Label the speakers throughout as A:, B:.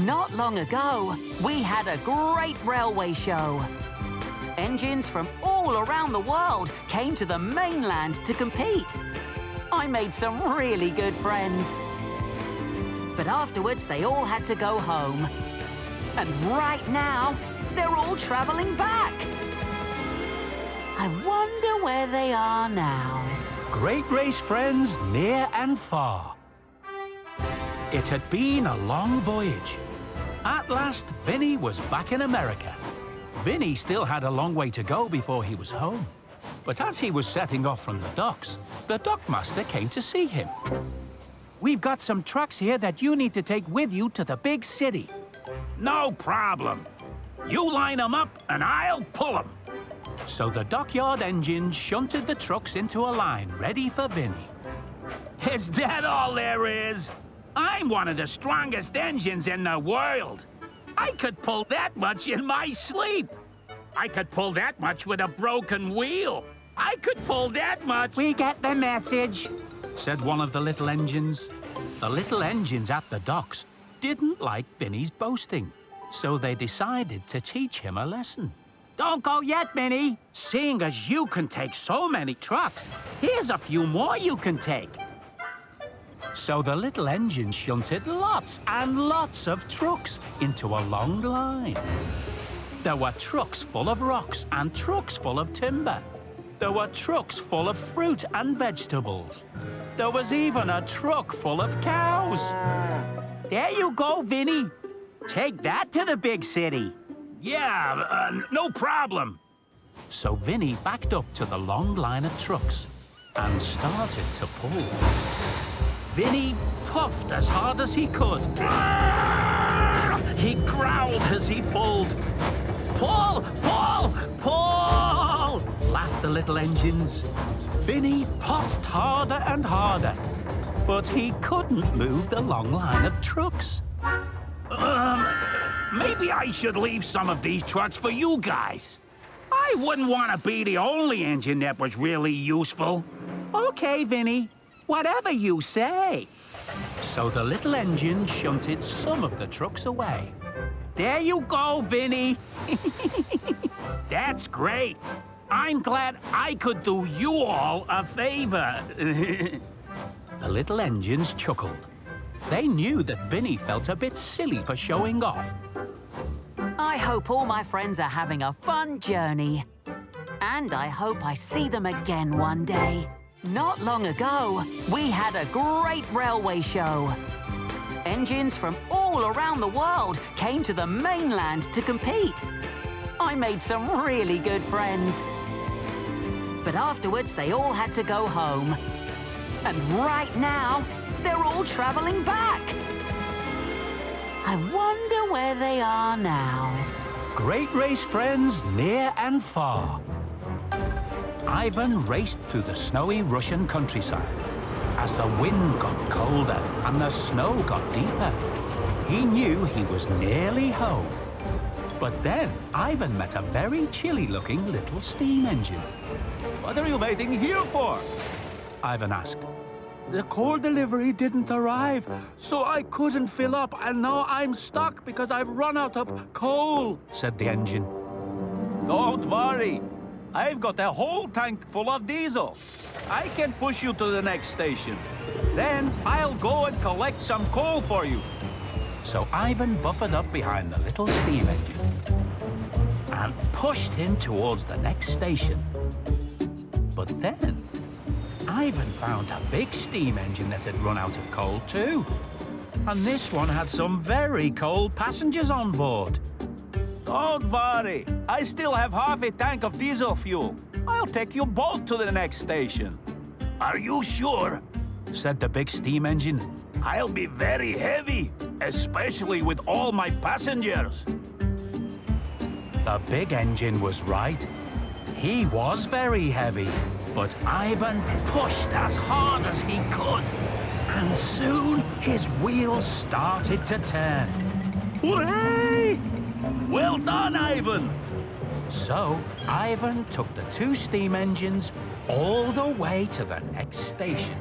A: Not long ago, we had a great railway show. Engines from all around the world came to the mainland to compete. I made some really good friends. But afterwards, they all had to go home. And right now, they're all traveling back. I wonder where they are now.
B: Great race friends near and far. It had been a long voyage. At last, Vinnie was back in America. Vinnie still had a long way to go before he was home. But as he was setting off from the docks, the dockmaster came to see him. "We've got some trucks here that you need to take with you to the big city."
C: No problem. You line them up and I'll pull them.
B: So the dockyard engine shunted the trucks into a line ready for Vinnie.
C: Is that all there is? I'm one of the strongest engines in the world. I could pull that much in my sleep. I could pull that much with a broken wheel. I could pull that much.
B: "We get the message," said one of the little engines. The little engines at the docks didn't like Vinnie's boasting, so they decided to teach him a lesson. "Don't go yet, Vinnie. Seeing as you can take so many trucks, here's a few more you can take." So the little engine shunted lots and lots of trucks into a long line. There were trucks full of rocks and trucks full of timber. There were trucks full of fruit and vegetables. There was even a truck full of cows. "There you go, Vinnie. Take that to the big city."
C: Yeah, no problem.
B: So Vinnie backed up to the long line of trucks and started to pull. Vinnie puffed as hard as he could. He growled as he pulled. "Pull, pull, pull!" laughed the little engines. Vinnie puffed harder and harder, but he couldn't move the long line of trucks.
C: Maybe I should leave some of these trucks for you guys. I wouldn't want to be the only engine that was really useful.
B: "Okay, Vinnie. Whatever you say." So the little engine shunted some of the trucks away. "There you go, Vinnie."
C: That's great. I'm glad I could do you all a favor.
B: The little engines chuckled. They knew that Vinnie felt a bit silly for showing off.
A: I hope all my friends are having a fun journey. And I hope I see them again one day. Not long ago, we had a great railway show. Engines from all around the world came to the mainland to compete. I made some really good friends. But afterwards, they all had to go home. And right now, they're all traveling back. I wonder where they are now.
B: Great race friends near and far. Ivan raced through the snowy Russian countryside. As the wind got colder and the snow got deeper, he knew he was nearly home. But then Ivan met a very chilly-looking little steam engine.
D: "What are you waiting here for?"
B: Ivan asked.
D: "The coal delivery didn't arrive, so I couldn't fill up, and now I'm stuck because I've run out of coal,"
B: said the engine.
D: "Don't worry. I've got a whole tank full of diesel. I can push you to the next station. Then I'll go and collect some coal for you."
B: So Ivan buffered up behind the little steam engine and pushed him towards the next station. But then Ivan found a big steam engine that had run out of coal too. And this one had some very cold passengers on board.
D: "Don't worry. I still have half a tank of diesel fuel. I'll take you both to the next station."
C: Are you sure?
B: said the big steam engine.
C: I'll be very heavy, especially with all my passengers.
B: The big engine was right. He was very heavy, but Ivan pushed as hard as he could, and soon his wheels started to turn.
C: Hooray! Well done, Ivan!
B: So Ivan took the two steam engines all the way to the next station.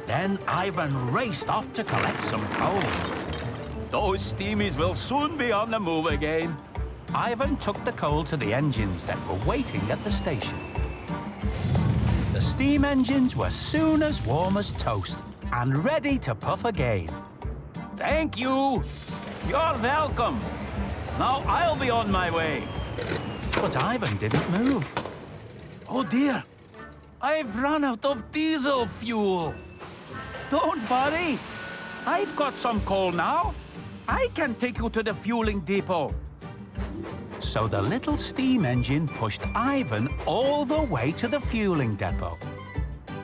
B: Then Ivan raced off to collect some coal.
D: Those steamies will soon be on the move again.
B: Ivan took the coal to the engines that were waiting at the station. The steam engines were soon as warm as toast and ready to puff again.
D: Thank you. You're welcome. Now I'll be on my way.
B: But Ivan didn't move.
D: Oh dear, I've run out of diesel fuel. Don't worry, I've got some coal now. I can take you to the fueling depot.
B: So the little steam engine pushed Ivan all the way to the fueling depot.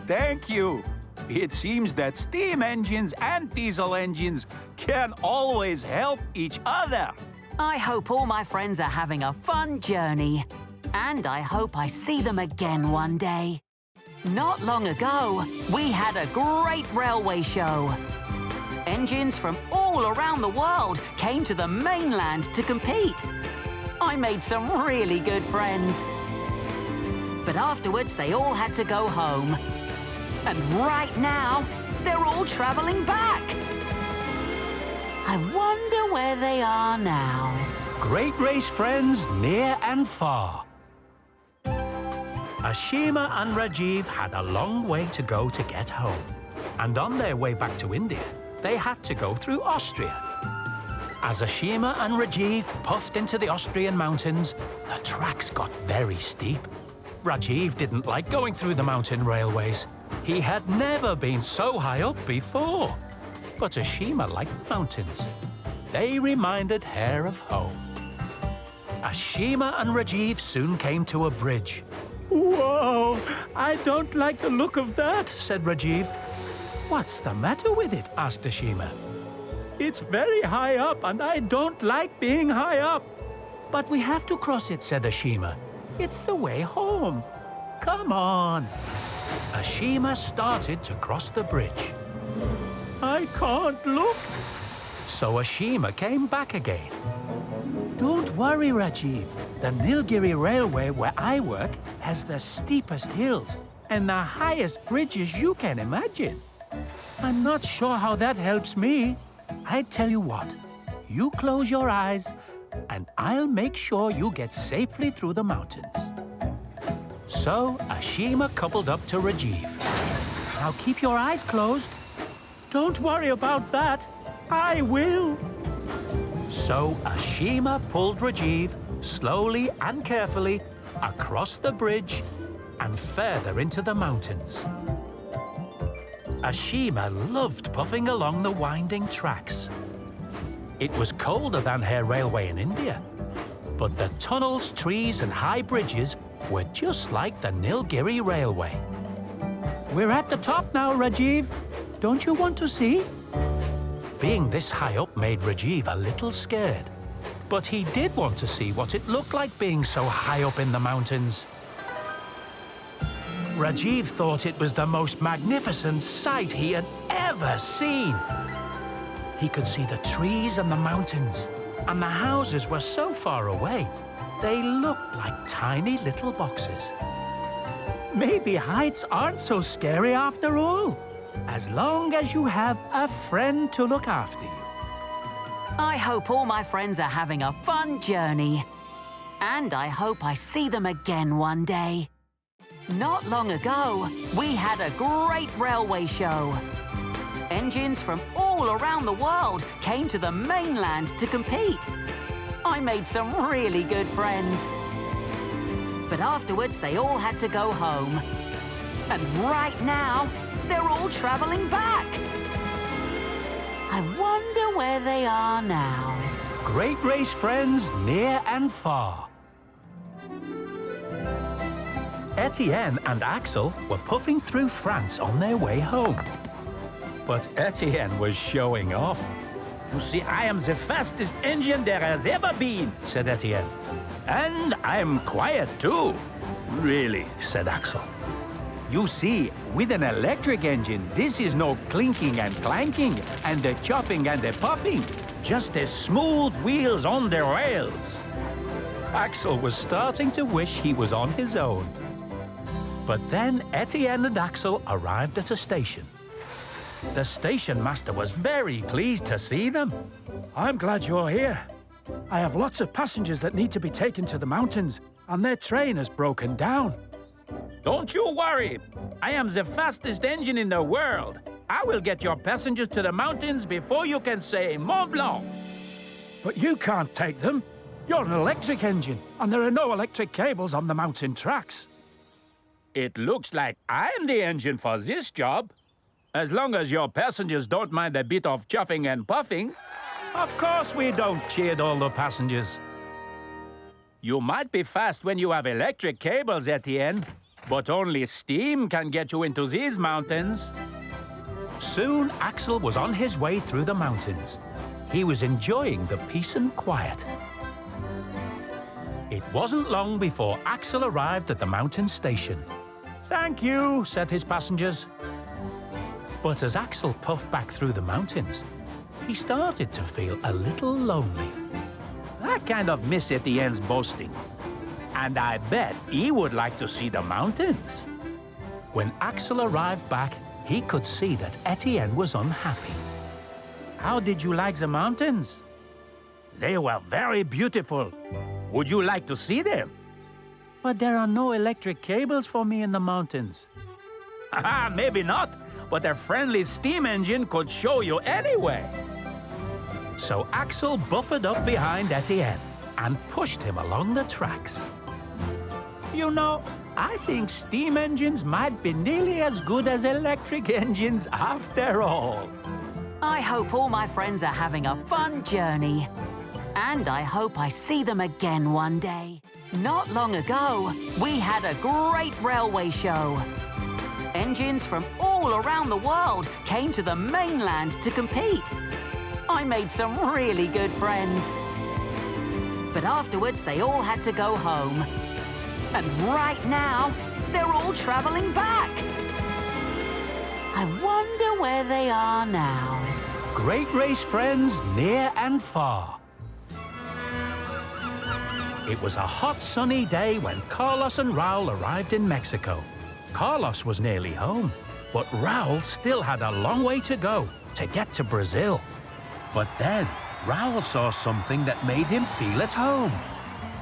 D: Thank you. It seems that steam engines and diesel engines can always help each other.
A: I hope all my friends are having a fun journey. And I hope I see them again one day. Not long ago, we had a great railway show. Engines from all around the world came to the mainland to compete. I made some really good friends. But afterwards, they all had to go home. And right now, they're all traveling back. I wonder where they are now.
B: Great race friends near and far. Ashima and Rajiv had a long way to go to get home. And on their way back to India, they had to go through Austria. As Ashima and Rajiv puffed into the Austrian mountains, the tracks got very steep. Rajiv didn't like going through the mountain railways. He had never been so high up before. But Ashima liked the mountains. They reminded her of home. Ashima and Rajiv soon came to a bridge. "Whoa! I don't like the look of that," said Rajiv. "What's the matter with it?" asked Ashima. "It's very high up and I don't like being high up." "But we have to cross it," said Ashima. "It's the way home. Come on." Ashima started to cross the bridge. "I can't look." So Ashima came back again. "Don't worry, Rajiv. The Nilgiri Railway where I work has the steepest hills and the highest bridges you can imagine. I'm not sure how that helps me. I tell you what, you close your eyes and I'll make sure you get safely through the mountains." So Ashima coupled up to Rajiv. "Now keep your eyes closed." "Don't worry about that. I will." So Ashima pulled Rajiv slowly and carefully across the bridge and further into the mountains. Ashima loved puffing along the winding tracks. It was colder than her railway in India, but the tunnels, trees and high bridges were just like the Nilgiri Railway. "We're at the top now, Rajiv. Don't you want to see?" Being this high up made Rajiv a little scared, but he did want to see what it looked like being so high up in the mountains. Rajiv thought it was the most magnificent sight he had ever seen. He could see the trees and the mountains, and the houses were so far away, they looked like tiny little boxes. Maybe heights aren't so scary after all, as long as you have a friend to look after you.
A: I hope all my friends are having a fun journey. And I hope I see them again one day. Not long ago, we had a great railway show. Engines from all around the world came to the mainland to compete. I made some really good friends. But afterwards, they all had to go home. And right now, they're all traveling back. I wonder where they are now.
B: Great race friends near and far. Etienne and Axel were puffing through France on their way home. But Etienne was showing off.
C: You see, I am the fastest engine there has ever been,
B: said Etienne.
C: and I'm quiet too.
B: Really, said Axel.
C: You see, with an electric engine, this is no clinking and clanking and the chopping and the puffing, just the smooth wheels on the rails.
B: Axel was starting to wish he was on his own. But then Etienne and Axel arrived at a station.
D: The station master was very pleased to see them. I'm glad you're here. I have lots of passengers that need to be taken to the mountains, and their train has broken down.
C: Don't you worry. I am the fastest engine in the world. I will get your passengers to the mountains before you can say Mont Blanc.
D: But you can't take them. You're an electric engine, and there are no electric cables on the mountain tracks.
C: It looks like I'm the engine for this job. As long as your passengers don't mind a bit of chuffing and puffing.
D: Of course we don't, cheered all the passengers.
C: You might be fast when you have electric cables at the end, but only steam can get you into these mountains.
B: Soon Axel was on his way through the mountains. He was enjoying the peace and quiet. It wasn't long before Axel arrived at the mountain station. "Thank you," said his passengers. But as Axel puffed back through the mountains, he started to feel a little lonely.
C: I kind of miss Etienne's boasting. And I bet he would like to see the mountains.
B: When Axel arrived back, he could see that Etienne was unhappy.
C: How did you like the mountains? They were very beautiful. Would you like to see them?
B: But there are no electric cables for me in the mountains.
C: Haha, maybe not, but a friendly steam engine could show you anyway.
B: So Axel buffered up behind Etienne and pushed him along the tracks.
C: You know, I think steam engines might be nearly as good as electric engines after all.
A: I hope all my friends are having a fun journey. And I hope I see them again one day. Not long ago, we had a great railway show. Engines from all around the world came to the mainland to compete. I made some really good friends. But afterwards, they all had to go home. And right now, they're all traveling back. I wonder where they are now.
B: Great race friends near and far. It was a hot, sunny day when Carlos and Raul arrived in Mexico. Carlos was nearly home, but Raul still had a long way to go to get to Brazil. But then, Raul saw something that made him feel at home.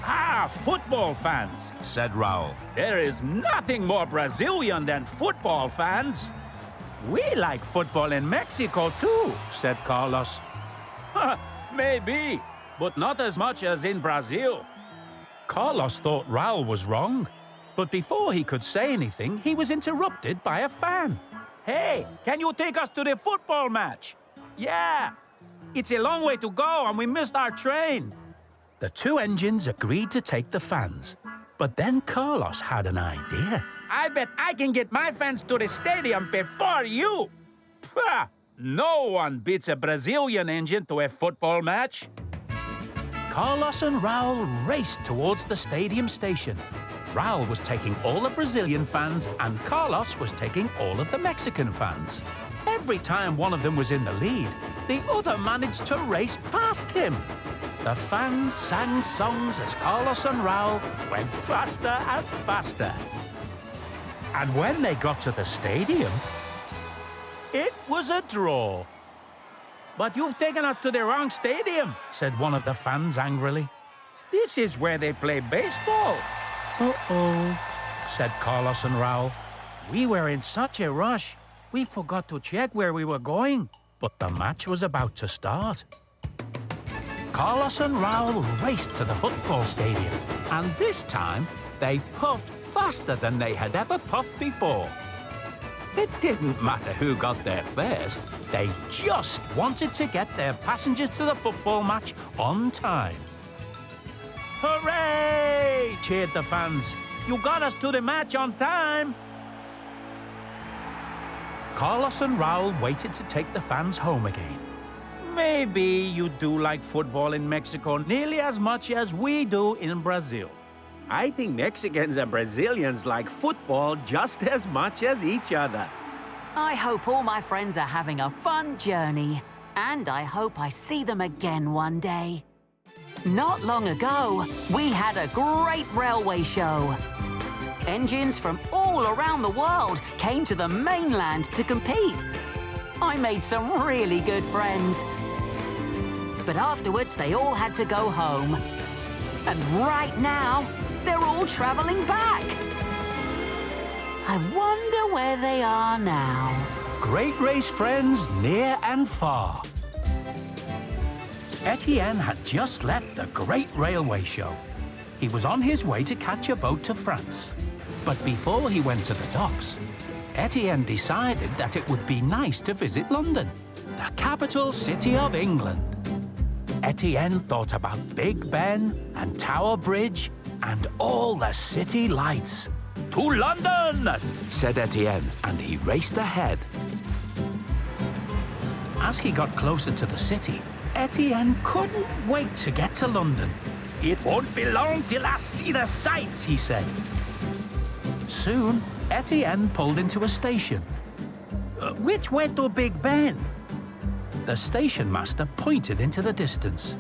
C: Ah, football fans, said Raul. There is nothing more Brazilian than football fans. We like football in Mexico too, said Carlos. Maybe, but not as much as in Brazil.
B: Carlos thought Raul was wrong, but before he could say anything, he was interrupted by a fan.
C: Hey, can you take us to the football match? Yeah, it's a long way to go and we missed our train.
B: The two engines agreed to take the fans, but then Carlos had an idea.
C: I bet I can get my fans to the stadium before you. Pah! No one beats a Brazilian engine to a football match.
B: Carlos and Raul raced towards the stadium station. Raul was taking all the Brazilian fans and Carlos was taking all of the Mexican fans. Every time one of them was in the lead, the other managed to race past him. The fans sang songs as Carlos and Raul went faster and faster. And when they got to the stadium, it was a draw.
C: But you've taken us to the wrong stadium,
B: said one of the fans angrily.
C: This is where they play baseball.
B: Uh-oh, said Carlos and Raul.
C: We were in such a rush, we forgot to check where we were going.
B: But the match was about to start. Carlos and Raul raced to the football stadium, and this time they puffed faster than they had ever puffed before. It didn't matter who got there first. They just wanted to get their passengers to the football match on time.
C: Hooray! Cheered the fans. You got us to the match on time.
B: Carlos and Raul waited to take the fans home again.
C: Maybe you do like football in Mexico nearly as much as we do in Brazil. I think Mexicans and Brazilians like football just as much as each other.
A: I hope all my friends are having a fun journey. And I hope I see them again one day. Not long ago, we had a great railway show. Engines from all around the world came to the mainland to compete. I made some really good friends. But afterwards, they all had to go home. And right now, they're all traveling back. I wonder where they are now.
B: Great race friends near and far. Etienne had just left the great railway show. He was on his way to catch a boat to France. But before he went to the docks, Etienne decided that it would be nice to visit London, the capital city of England. Etienne thought about Big Ben and Tower Bridge and all the city lights. "To London!" said Etienne, and he raced ahead. As he got closer to the city, Etienne couldn't wait to get to London. "It won't be long till I see the sights," he said. Soon, Etienne pulled into a station. "Which way to Big Ben?" The station master pointed into the distance.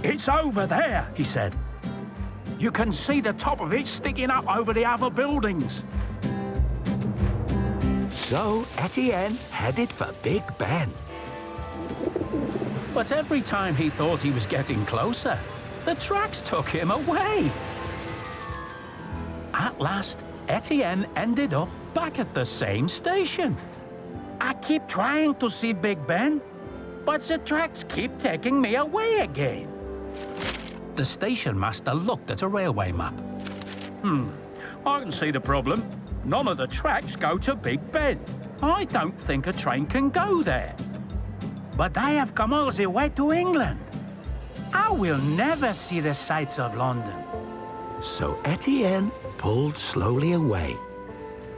B: "It's over there," he said. "You can see the top of it sticking up over the other buildings." So Etienne headed for Big Ben. But every time he thought he was getting closer, the tracks took him away. At last, Etienne ended up back at the same station. "I keep trying to see Big Ben, but the tracks keep taking me away again." The station master looked at a railway map. I can see the problem. None of the tracks go to Big Ben. I don't think a train can go there. But I have come all the way to England. I will never see the sights of London. So Etienne pulled slowly away.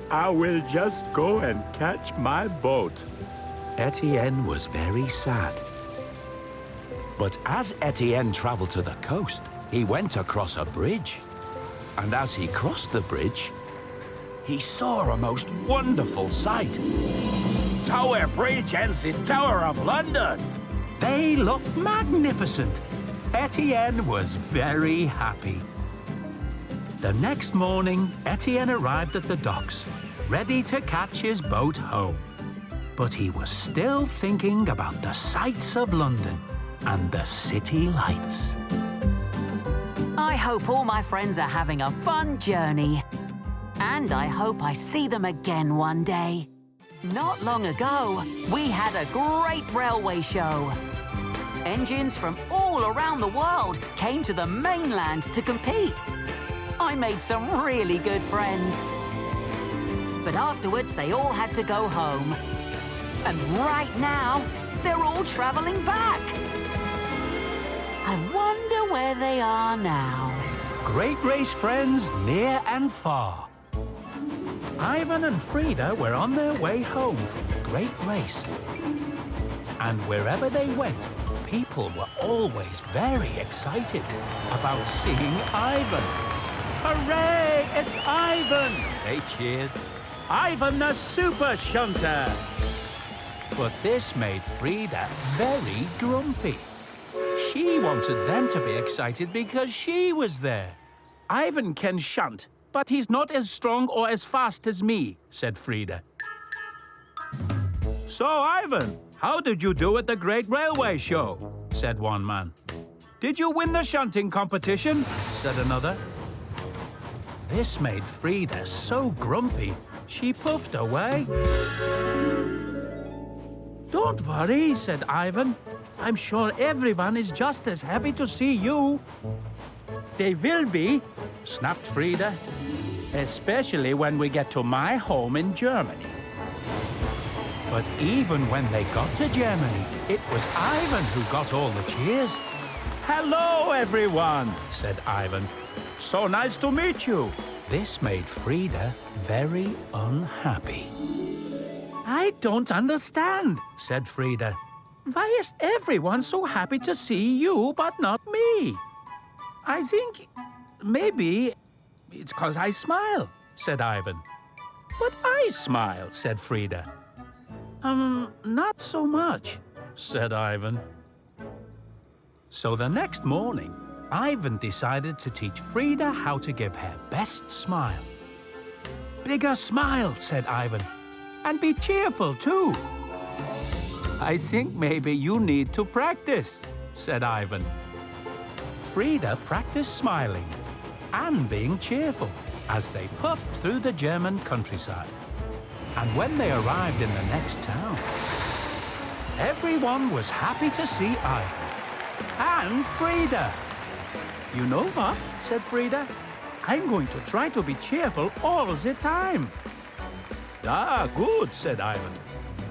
E: "I will just go and catch my boat."
B: Etienne was very sad. But as Etienne traveled to the coast, he went across a bridge. And as he crossed the bridge, he saw a most wonderful sight. Tower Bridge and the Tower of London. They looked magnificent. Etienne was very happy. The next morning, Etienne arrived at the docks, ready to catch his boat home. But he was still thinking about the sights of London and the city lights.
A: I hope all my friends are having a fun journey. And I hope I see them again one day. Not long ago, we had a great railway show. Engines from all around the world came to the mainland to compete. I made some really good friends. But afterwards, they all had to go home. And right now, they're all traveling back. I wonder where they are now.
B: Great race friends near and far. Ivan and Frida were on their way home from the great race. And wherever they went, people were always very excited about seeing Ivan. "Hooray! It's Ivan!" they cheered. "Ivan the Super Shunter!" But this made Frida very grumpy. She wanted them to be excited because she was there. "Ivan can shunt, but he's not as strong or as fast as me," said Frida. "So, Ivan, how did you do at the Great Railway Show?" said one man. "Did you win the shunting competition?" said another. This made Frida so grumpy, she puffed away. "Don't worry," said Ivan. "I'm sure everyone is just as happy to see you." "They will be," snapped Frida. "Especially when we get to my home in Germany." But even when they got to Germany, it was Ivan who got all the cheers. "Hello, everyone," said Ivan. "So nice to meet you." This made Frida very unhappy. "I don't understand," said Frida. "Why is everyone so happy to see you, but not me? I think maybe it's 'cause I smile," said Ivan. "But I smile," said Frida. Not so much," said Ivan. So the next morning, Ivan decided to teach Frida how to give her best smile. "Bigger smile," said Ivan. "And be cheerful, too." I think maybe you need to practice, said Ivan. Frida practiced smiling and being cheerful as they puffed through the German countryside. And when they arrived in the next town, everyone was happy to see Ivan and Frida.
D: You know what? Said Frida. I'm going to try to be cheerful all the time.
B: Ah, good, said Ivan.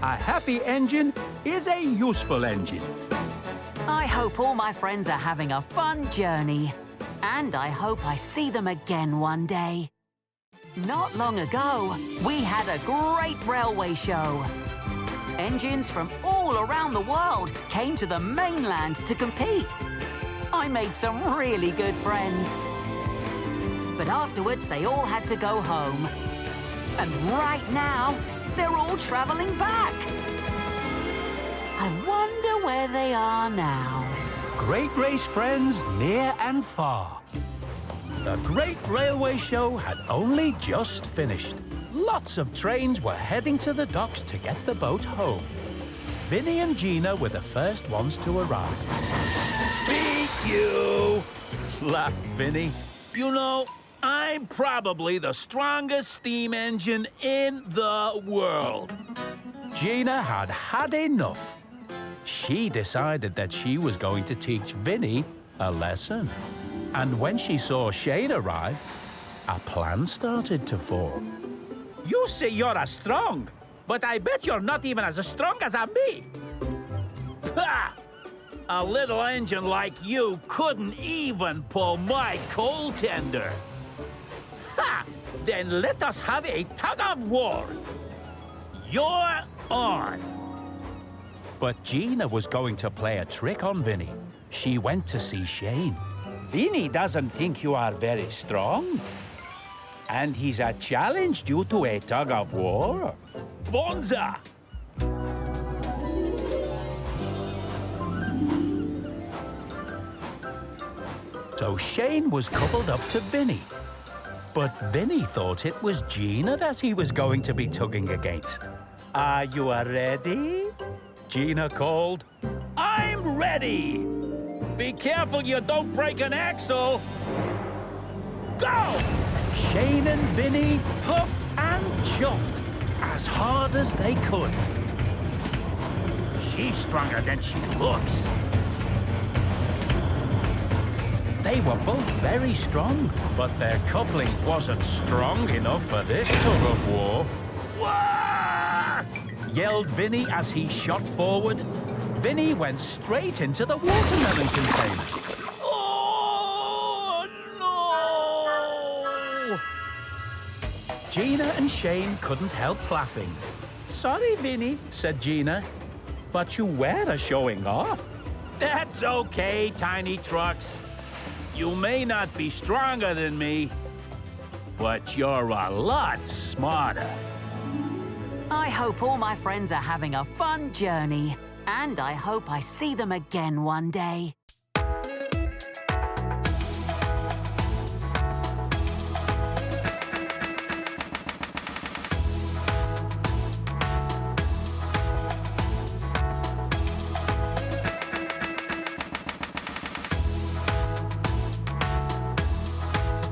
B: A happy engine is a useful engine.
A: I hope all my friends are having a fun journey. And I hope I see them again one day. Not long ago, we had a great railway show. Engines from all around the world came to the mainland to compete. I made some really good friends. But afterwards, they all had to go home. And right now, they're all traveling back. I wonder where they are now.
B: Great race friends near and far. The Great Railway Show had only just finished. Lots of trains were heading to the docks to get the boat home. Vinnie and Gina were the first ones to arrive.
C: Beat you! Laughed Vinnie. You know, I'm probably the strongest steam engine in the world.
B: Gina had had enough. She decided that she was going to teach Vinnie a lesson. And when she saw Shane arrive, a plan started to form.
C: You say you're as strong, but I bet you're not even as strong as me. Ha! A little engine like you couldn't even pull my coal tender. Ha! Then let us have a tug of war. You're on.
B: But Gina was going to play a trick on Vinnie. She went to see Shane.
D: Vinnie doesn't think you are very strong. And he's challenged you to a tug of war.
C: Bonza!
B: So Shane was coupled up to Vinnie. But Vinnie thought it was Gina that he was going to be tugging against.
D: Are you ready?
B: Gina called.
C: I'm ready! Be careful you don't break an axle! Go!
B: Shane and Vinnie puffed and chuffed as hard as they could.
C: She's stronger than she looks.
B: They were both very strong, but their coupling wasn't strong enough for this tug of war.
C: Wah!
B: Yelled Vinnie as he shot forward. Vinnie went straight into the watermelon container.
C: Oh, no!
B: Gina and Shane couldn't help laughing.
D: Sorry, Vinnie, said Gina, but you were showing off.
C: That's okay, Tiny Trucks. You may not be stronger than me, but you're a lot smarter.
A: I hope all my friends are having a fun journey. And I hope I see them again one day.